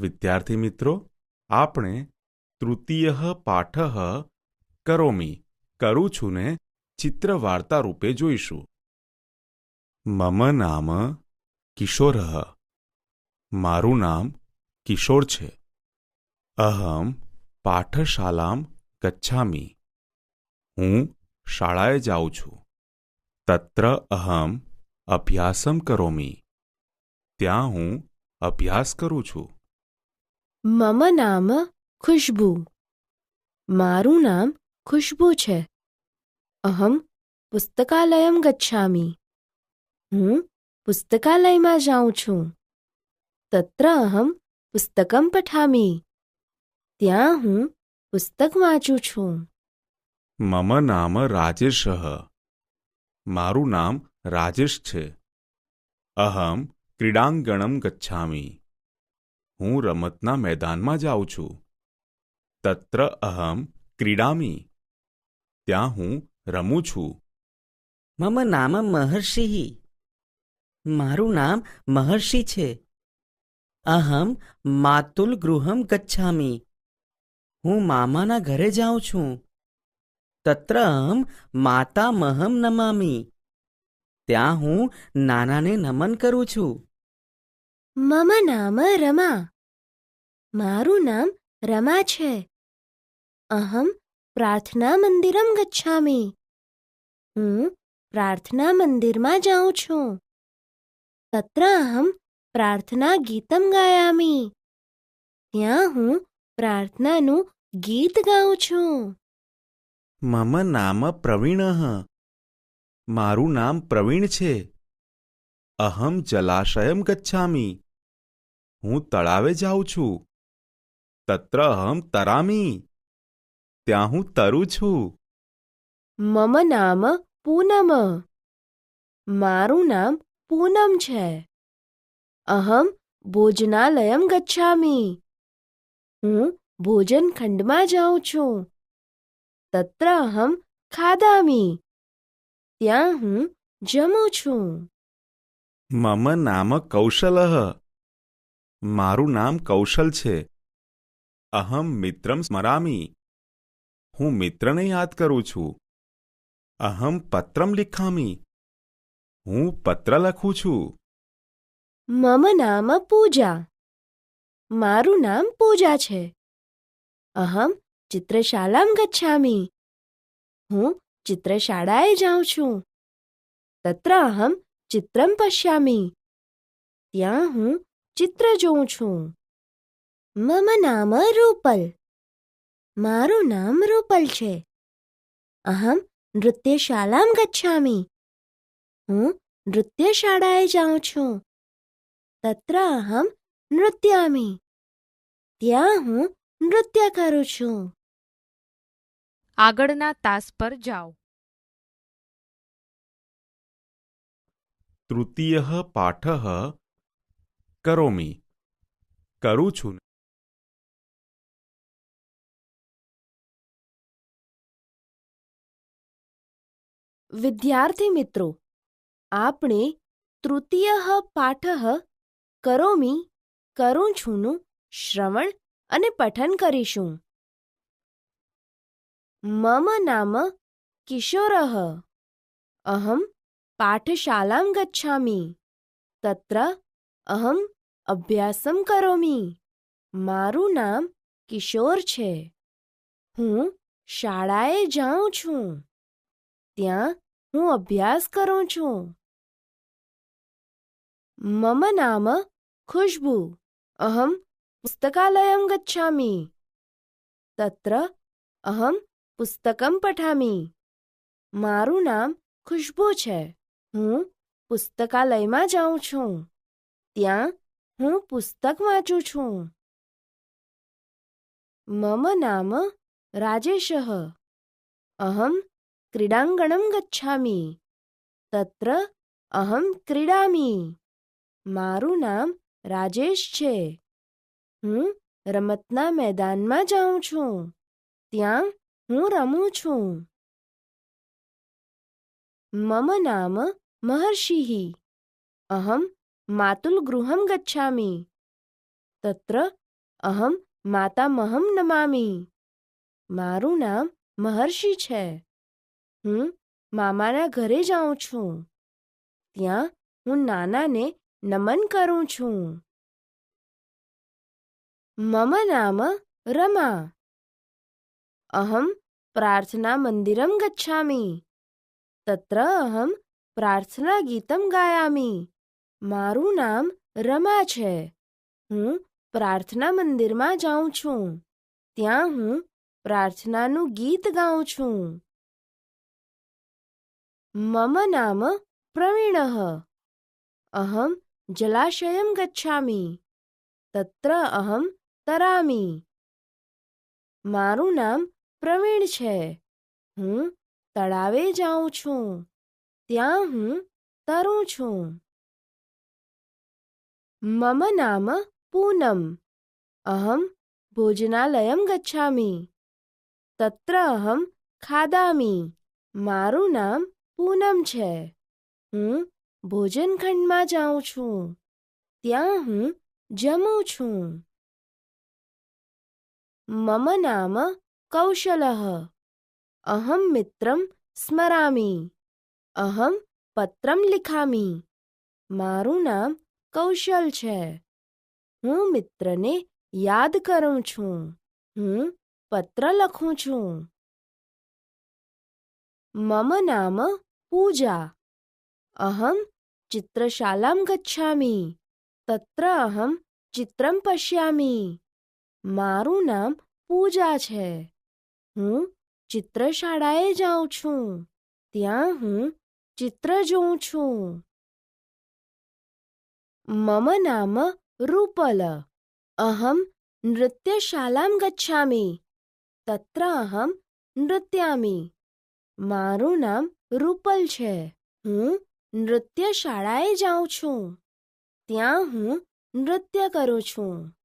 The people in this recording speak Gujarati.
વિદ્યાર્થી મિત્રો, આપણે તૃતીયઃ પાઠઃ કરોમિ કરું છું ને ચિત્રવાર્તા રૂપે જોઈશું. મમ નામ કિશોરઃ. મારું નામ કિશોર છે. અહમ પાઠશાલામ ગચ્છામિ. હું શાળાએ જાઉં છું. તત્ર અહમ અભ્યાસમ કરોમિ. ત્યાં હું અભ્યાસ કરું છું. મમ નામ ખુશ્બુ. મારું નામ ખુશ્બુ છે. અહમ પુસ્તકાલયમ ગચ્છામિ. હું પુસ્તકાલયમાં જાઉં છું. તત્ર અહમ પુસ્તકમ પઠામિ. ત્યાં હું પુસ્તક વાંચું છું. મમ નામ રાજેશઃ. મારું નામ રાજેશ છે. અહમ ક્રીડાંગણમ ગચ્છામિ. હું રમતના મેદાનમાં જાઉં છું. તત્ર અહમ ક્રીડામિ. ત્યાં હું રમું છું. મમ નામ મહર્ષિ. મારું નામ મહર્ષિ છે. અહમ માતુલ ગૃહમ ગચ્છામિ. હું મામાના ઘરે જાઉં છું. તત્ર અહમ માતામહમ નમામિ. ત્યાં હું નાનાને નમન કરું છું. મમ નામ રમા. મારું નામ રમા છે. અહમ પ્રાર્થના મંદિરમ ગચ્છામિ. હું પ્રાર્થના મંદિરમાં જાઉં છું. તત્ર અહમ પ્રાર્થના ગીતમ ગાયામિ. ત્યાં હું પ્રાર્થનાનું ગીત ગાઉં છું. મમ નામ પ્રવીણઃ. મારું નામ પ્રવીણ છે. અહમ જલાશયમ ગચ્છામિ. હું તળાવે જાઉં છું. તત્ર અહમ તરામિ. ત્યાં હું તરું છું. મમ નામ પૂનમ. મારું નામ પૂનમ છે. અહમ ભોજનાલયમ ગચ્છામિ. હું ભોજન ખંડમાં જાઉં છું. તત્ર અહમ ખાદામિ. ત્યાં હું જમું છું. મમ નામ કૌશલઃ. મારું નામ કૌશલ છે. અહમ મિત્રમ સ્મરામિ. હું મિત્રને યાદ કરું છું. અહમ પત્રમ લિખામિ. હું પત્ર લખું છું. મમ નામ પૂજા. મારું નામ પૂજા છે. અહમ ચિત્રશાલામ ગચ્છામિ. હું ચિત્રશાળાએ જાઉં છું. તત્ર અહમ ચિત્રમ પશ્યામિ. ત્યાં હું ચિત્ર જોઉં છું. મમ નામ રૂપલ. મારું નામ રૂપલ છે. અહમ નૃત્યશાલામ ગચ્છામિ. હું નૃત્યશાળાએ જાઉં છું. તત્ર અહમ નૃત્યામિ. ત્યાં હું નૃત્ય કરું છું. આગળના તાસ પર જાઓ. તૃતીયઃ પાઠઃ કરોમિ કરું છું. વિદ્યાર્થી મિત્રો, આપણે તૃતીયઃ પાઠઃ કરોમિ કરું છુંનું શ્રવણ અને પઠન કરીશું. મમ નામ કિશોરઃ. અહમ પાઠશાલામ ગચ્છામિ. તત્ર અહમ અભ્યાસમ કરોમિ. મારું નામ કિશોર છે. હું શાળાએ જાઉં છું. ત્યાં હું અભ્યાસ કરું છું. મમ નામ ખુશ્બુ. અહમ પુસ્તકાલયમ ગચ્છામિ. તત્ર અહમ પુસ્તકમ પઠામિ. મારું નામ ખુશ્બુ છે. હું પુસ્તકાલયમાં જાઉં છું. ત્યાં હું પુસ્તક વાંચું છું. મમ નામ રાજેશઃ. અહમ ક્રીડાંગણમ ગચ્છામિ. તત્ર અહમ ક્રીડામિ. મારું નામ રાજેશ છે. હું રમતના મેદાનમાં જાઉં છું. ત્યાં હું રમું છું. મમ નામ મહર્ષિ. અહમ માતુલ ગૃહમ ગચ્છામિ. તત્ર અહમ માતામહં નમામિ. મારું નામ મહર્ષિ છે. હું મામાના ઘરે જાઉં છું. ત્યાં હું નાનાને નમન કરું છું. મમ નામ રમા. અહમ પ્રાર્થના મંદિરમ ગચ્છામિ. તત્ર અહમ પ્રાર્થના ગીતમ ગાયામિ. મારું નામ રમા છે. હું પ્રાર્થના મંદિરમાં જાઉં છું. ત્યાં હું પ્રાર્થનાનું ગીત ગાઉં છું. મમ નામ પ્રવીણઃ. અહમ જલાશયમ ગચ્છામિ. તત્ર અહમ તરામિ. મારું નામ પ્રવીણ છે. હું તળાવે જાઉં છું. ત્યાં હું તરું છું. મમ નામ પૂનમ. અહમ ભોજનાલયમ ગચ્છામિ. તત્ર અહમ ખાદામિ. મારું નામ પૂનમ છે. હું ભોજનખંડમાં જાઉં છું. ત્યાં હું જમું છું. મમ નામ કૌશલઃ. અહમ મિત્રમ સ્મરામિ. અહમ પત્રમ લિખામિ. મારું નામ કૌશલ છે. હું મિત્રને યાદ કરું છું. હું પત્ર લખું છું. મમ નામ પૂજા. અહમ ચિત્રશાલામ ગચ્છામિ. તત્ર અહમ ચિત્રમ પશ્યામિ. મારું નામ પૂજા છે. હું ચિત્રશાળાએ જાઉં છું. ત્યાં હું ચિત્ર જોઉં છું. મમ નામ રૂપલ. અહમ નૃત્યશાલામ ગચ્છામિ. તત્ર અહમ નૃત્યામિ. મારું નામ રૂપલ છે. હું નૃત્યશાળાએ જાઉં છું. ત્યાં હું નૃત્ય કરું છું.